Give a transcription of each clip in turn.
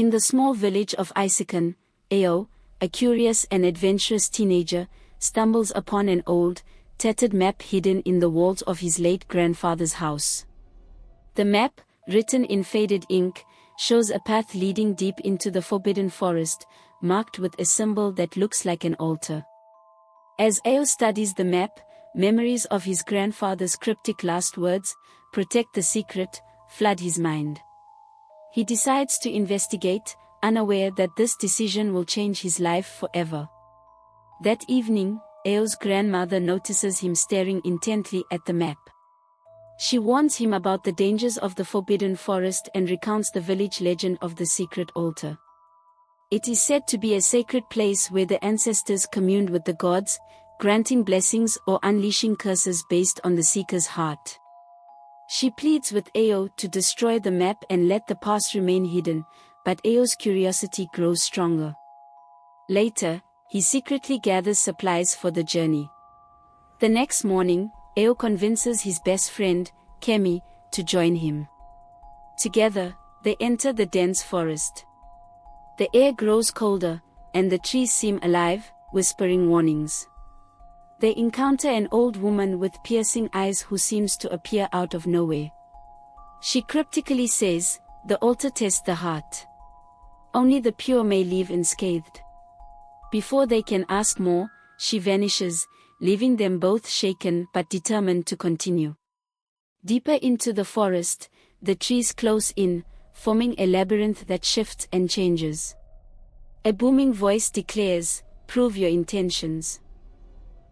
In the small village of Isakon, Ayo, a curious and adventurous teenager, stumbles upon an old, tattered map hidden in the walls of his late grandfather's house. The map, written in faded ink, shows a path leading deep into the forbidden forest, marked with a symbol that looks like an altar. As Ayo studies the map, memories of his grandfather's cryptic last words, "Protect the secret," flood his mind. He decides to investigate, unaware that this decision will change his life forever. That evening, Ayo's grandmother notices him staring intently at the map. She warns him about the dangers of the forbidden forest and recounts the village legend of the secret altar. It is said to be a sacred place where the ancestors communed with the gods, granting blessings or unleashing curses based on the seeker's heart. She pleads with Ayo to destroy the map and let the past remain hidden, but Ayo's curiosity grows stronger. Later, he secretly gathers supplies for the journey. The next morning, Ayo convinces his best friend, Kemi, to join him. Together, they enter the dense forest. The air grows colder, and the trees seem alive, whispering warnings. They encounter an old woman with piercing eyes who seems to appear out of nowhere. She cryptically says, "The altar tests the heart. Only the pure may leave unscathed." Before they can ask more, she vanishes, leaving them both shaken but determined to continue. Deeper into the forest, the trees close in, forming a labyrinth that shifts and changes. A booming voice declares, "Prove your intentions."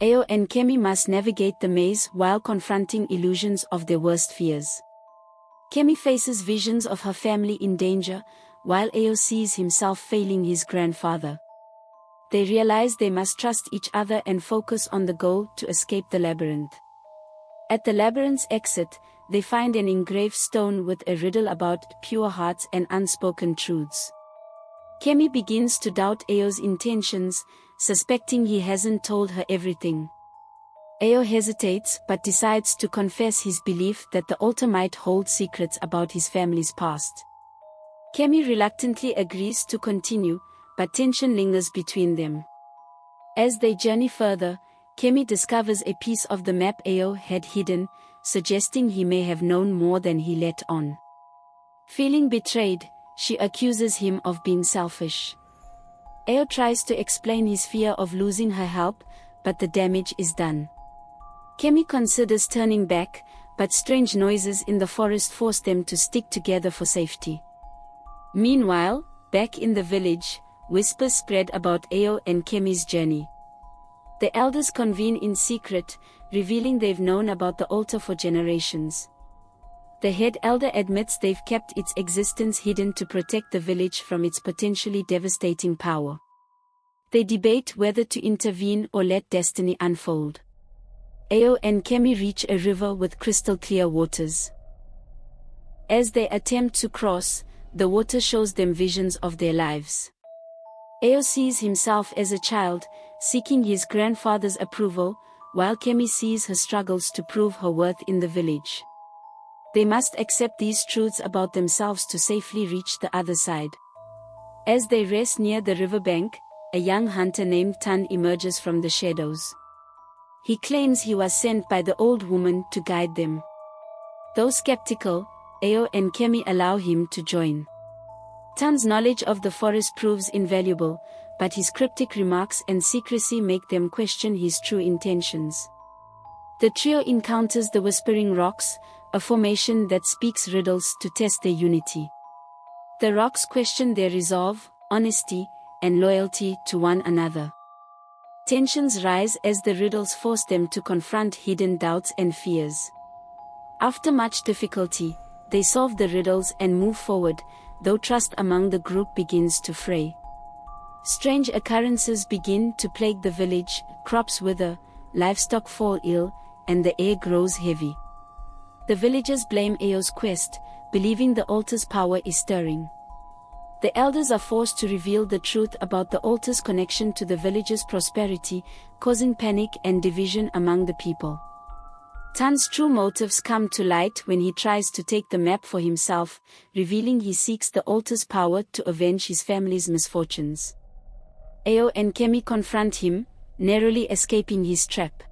Ayo and Kemi must navigate the maze while confronting illusions of their worst fears. Kemi faces visions of her family in danger, while Ayo sees himself failing his grandfather. They realize they must trust each other and focus on the goal to escape the labyrinth. At the labyrinth's exit, they find an engraved stone with a riddle about pure hearts and unspoken truths. Kemi begins to doubt Ayo's intentions, suspecting he hasn't told her everything. Ayo hesitates but decides to confess his belief that the altar might hold secrets about his family's past. Kemi reluctantly agrees to continue, but tension lingers between them. As they journey further, Kemi discovers a piece of the map Ayo had hidden, suggesting he may have known more than he let on. Feeling betrayed, she accuses him of being selfish. Ayo tries to explain his fear of losing her help, but the damage is done. Kemi considers turning back, but strange noises in the forest force them to stick together for safety. Meanwhile, back in the village, whispers spread about Ayo and Kemi's journey. The elders convene in secret, revealing they've known about the altar for generations. The head elder admits they've kept its existence hidden to protect the village from its potentially devastating power. They debate whether to intervene or let destiny unfold. Ayo and Kemi reach a river with crystal-clear waters. As they attempt to cross, the water shows them visions of their lives. Ayo sees himself as a child, seeking his grandfather's approval, while Kemi sees her struggles to prove her worth in the village. They must accept these truths about themselves to safely reach the other side. As they rest near the riverbank, a young hunter named Tan emerges from the shadows. He claims he was sent by the old woman to guide them. Though skeptical, Ayo and Kemi allow him to join. Tan's knowledge of the forest proves invaluable, but his cryptic remarks and secrecy make them question his true intentions. The trio encounters the Whispering Rocks, a formation that speaks riddles to test their unity. The rocks question their resolve, honesty, and loyalty to one another. Tensions rise as the riddles force them to confront hidden doubts and fears. After much difficulty, they solve the riddles and move forward, though trust among the group begins to fray. Strange occurrences begin to plague the village, crops wither, livestock fall ill, and the air grows heavy. The villagers blame Ayo's quest, believing the altar's power is stirring. The elders are forced to reveal the truth about the altar's connection to the village's prosperity, causing panic and division among the people. Tan's true motives come to light when he tries to take the map for himself, revealing he seeks the altar's power to avenge his family's misfortunes. Ayo and Kemi confront him, narrowly escaping his trap.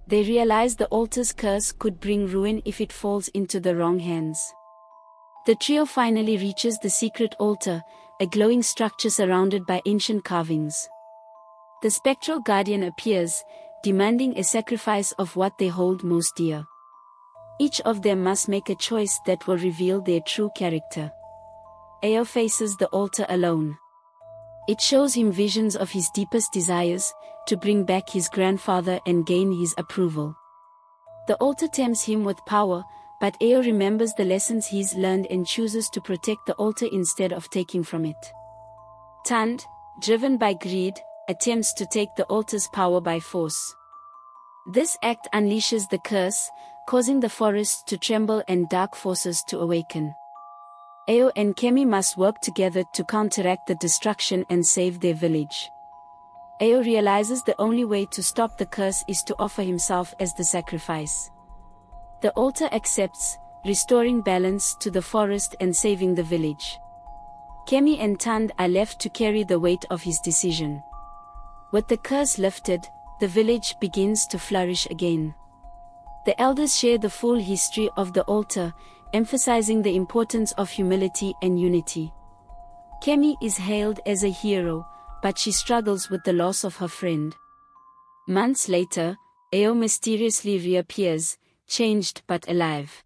They realize the altar's curse could bring ruin if it falls into the wrong hands. The trio finally reaches the secret altar, a glowing structure surrounded by ancient carvings. The spectral guardian appears, demanding a sacrifice of what they hold most dear. Each of them must make a choice that will reveal their true character. Ayo faces the altar alone. It shows him visions of his deepest desires, to bring back his grandfather and gain his approval. The altar tempts him with power, but Ayo remembers the lessons he's learned and chooses to protect the altar instead of taking from it. Tan, driven by greed, attempts to take the altar's power by force. This act unleashes the curse, causing the forest to tremble and dark forces to awaken. Ayo and Kemi must work together to counteract the destruction and save their village. Ayo realizes the only way to stop the curse is to offer himself as the sacrifice. The altar accepts, restoring balance to the forest and saving the village. Kemi and Tan are left to carry the weight of his decision. With the curse lifted, the village begins to flourish again. The elders share the full history of the altar, emphasizing the importance of humility and unity. Kemi is hailed as a hero, but she struggles with the loss of her friend. Months later, Ayo mysteriously reappears, changed but alive.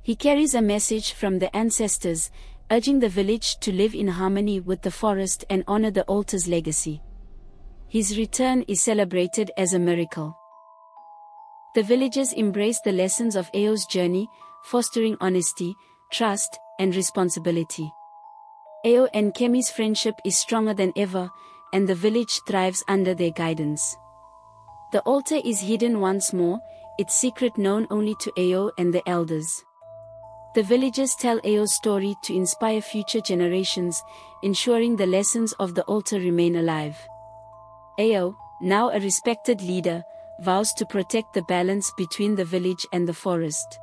He carries a message from the ancestors, urging the village to live in harmony with the forest and honor the altar's legacy. His return is celebrated as a miracle. The villagers embrace the lessons of Ayo's journey, fostering honesty, trust, and responsibility. Ayo and Kemi's friendship is stronger than ever, and the village thrives under their guidance. The altar is hidden once more, its secret known only to Ayo and the elders. The villagers tell Ayo's story to inspire future generations, ensuring the lessons of the altar remain alive. Ayo, now a respected leader, vows to protect the balance between the village and the forest.